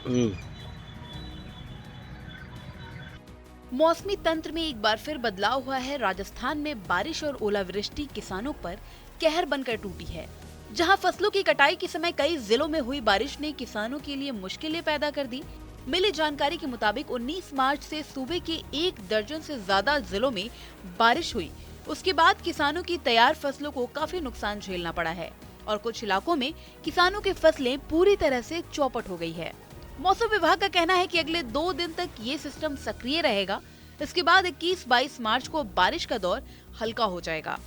हम्म। मौसमी तंत्र में एक बार फिर बदलाव हुआ है। राजस्थान में बारिश और ओलावृष्टि किसानों पर कहर बनकर टूटी है। जहां फसलों की कटाई के समय कई जिलों में हुई बारिश ने किसानों के लिए मुश्किलें पैदा कर दी। मिली जानकारी के मुताबिक 19 मार्च से सूबे के 1 दर्जन से ज्यादा जिलों में बारिश हुई। उसके बाद किसानों की तैयार फसलों को काफी नुकसान झेलना पड़ा है और कुछ इलाकों में किसानों की फसलें पूरी तरह से चौपट हो गई है। मौसम विभाग का कहना है कि अगले 2 दिन तक ये सिस्टम सक्रिय रहेगा। इसके बाद 21-22 मार्च को बारिश का दौर हल्का हो जाएगा।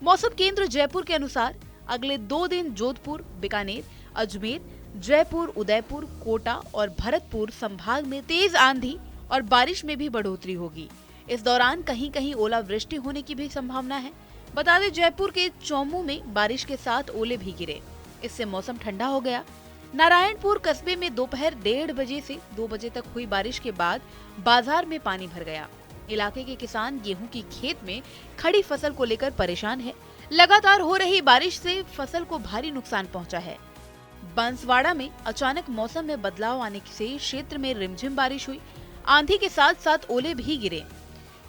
मौसम केंद्र जयपुर के अनुसार अगले 2 दिन जोधपुर, बीकानेर, अजमेर, जयपुर, उदयपुर, कोटा और भरतपुर संभाग में तेज आंधी और बारिश में भी बढ़ोतरी होगी। इस दौरान कहीं कहीं ओलावृष्टि होने की भी संभावना है। बता दें, जयपुर के चौमू में बारिश के साथ ओले भी गिरे। इससे मौसम ठंडा हो गया। नारायणपुर कस्बे में दोपहर 1:30 बजे से 2 बजे तक हुई बारिश के बाद बाजार में पानी भर गया। इलाके के किसान गेहूं की खेत में खड़ी फसल को लेकर परेशान है। लगातार हो रही बारिश से फसल को भारी नुकसान पहुंचा है। बांसवाड़ा में अचानक मौसम में बदलाव आने से क्षेत्र में रिमझिम बारिश हुई। आंधी के साथ साथ ओले भी गिरे।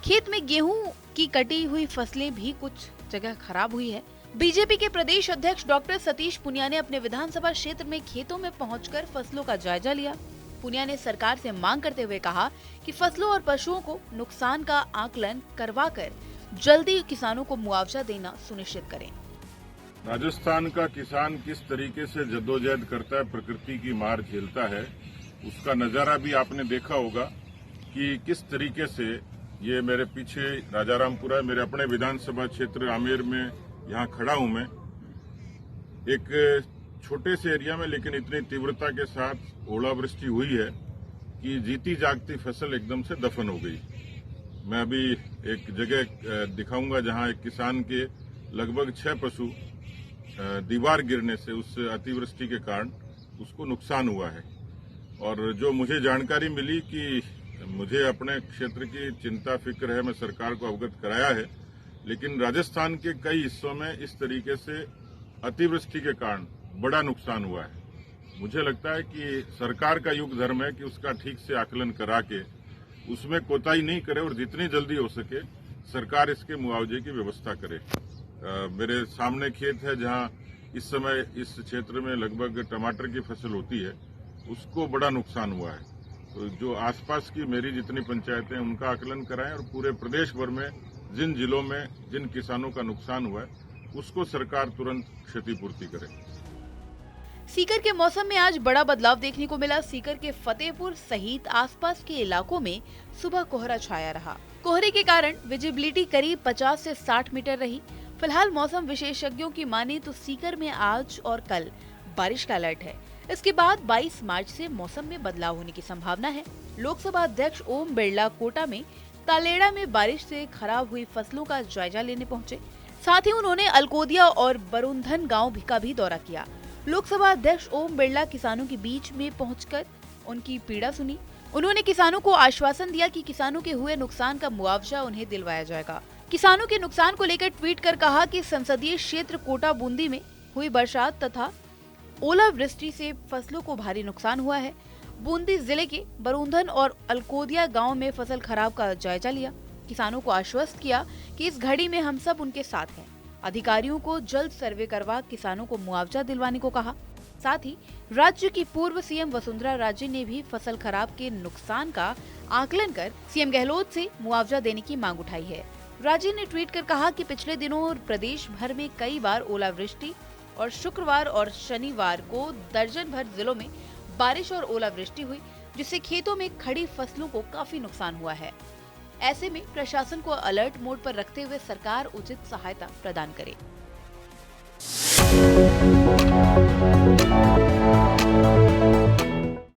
खेत में गेहूं की कटी हुई फसलें भी कुछ जगह खराब हुई है। बीजेपी के प्रदेश अध्यक्ष डॉक्टर सतीश पुनिया ने अपने विधानसभा क्षेत्र में खेतों में पहुंचकर फसलों का जायजा लिया। पुनिया ने सरकार से मांग करते हुए कहा कि फसलों और पशुओं को नुकसान का आकलन करवाकर जल्दी किसानों को मुआवजा देना सुनिश्चित करें। राजस्थान का किसान किस तरीके से जद्दोजहद करता है, प्रकृति की मार झेलता है, उसका नजारा भी आपने देखा होगा कि किस तरीके से ये मेरे पीछे राजारामपुरा, मेरे अपने विधानसभा क्षेत्र आमेर में यहाँ खड़ा हूं मैं। एक छोटे से एरिया में लेकिन इतनी तीव्रता के साथ ओलावृष्टि हुई है कि जीती जागती फसल एकदम से दफन हो गई। मैं अभी एक जगह दिखाऊंगा जहां एक किसान के लगभग 6 पशु दीवार गिरने से, उस अतिवृष्टि के कारण उसको नुकसान हुआ है। और जो मुझे जानकारी मिली कि मुझे अपने क्षेत्र की चिंता फिक्र है, मैं सरकार को अवगत कराया है, लेकिन राजस्थान के कई हिस्सों में इस तरीके से अतिवृष्टि के कारण बड़ा नुकसान हुआ है। मुझे लगता है कि सरकार का युग धर्म है कि उसका ठीक से आकलन करा के उसमें कोताही नहीं करे और जितनी जल्दी हो सके सरकार इसके मुआवजे की व्यवस्था करे। मेरे सामने खेत है जहां इस समय इस क्षेत्र में लगभग टमाटर की फसल होती है, उसको बड़ा नुकसान हुआ है। तो जो आसपास की मेरी जितनी पंचायतें हैं उनका आकलन कराएं और पूरे प्रदेश भर में जिन जिलों में जिन किसानों का नुकसान हुआ है उसको सरकार तुरंत क्षतिपूर्ति करे। सीकर के मौसम में आज बड़ा बदलाव देखने को मिला। सीकर के फतेहपुर सहित आसपास के इलाकों में सुबह कोहरा छाया रहा। कोहरे के कारण विजिबिलिटी करीब 50 से 60 मीटर रही। फिलहाल मौसम विशेषज्ञों की माने तो सीकर में आज और कल बारिश का अलर्ट है। इसके बाद 22 मार्च से मौसम में बदलाव होने की संभावना है। लोकसभा अध्यक्ष ओम बिरला कोटा में तालेड़ा में बारिश से खराब हुई फसलों का जायजा लेने पहुंचे। साथ ही उन्होंने अलकोदिया और बरुंधन गाँव का भी दौरा किया। लोकसभा अध्यक्ष ओम बिरला किसानों के बीच में पहुंचकर उनकी पीड़ा सुनी। उन्होंने किसानों को आश्वासन दिया कि किसानों के हुए नुकसान का मुआवजा उन्हें दिलवाया जाएगा। किसानों के नुकसान को लेकर ट्वीट कर कहा कि संसदीय क्षेत्र कोटा बूंदी में हुई बरसात तथा ओलावृष्टि से फसलों को भारी नुकसान हुआ है। बूंदी जिले के बरुंधन और अलकोदिया गाँव में फसल खराब का जायजा लिया। किसानों को आश्वस्त किया कि इस घड़ी में हम सब उनके साथ हैं। अधिकारियों को जल्द सर्वे करवा किसानों को मुआवजा दिलवाने को कहा। साथ ही राज्य की पूर्व सीएम वसुंधरा राजे ने भी फसल खराब के नुकसान का आकलन कर सीएम गहलोत से मुआवजा देने की मांग उठाई है। राजे ने ट्वीट कर कहा कि पिछले दिनों प्रदेश भर में कई बार ओलावृष्टि और शुक्रवार और शनिवार को दर्जन भर जिलों में बारिश और ओलावृष्टि हुई, जिससे खेतों में खड़ी फसलों को काफी नुकसान हुआ है। ऐसे में प्रशासन को अलर्ट मोड पर रखते हुए सरकार उचित सहायता प्रदान करे।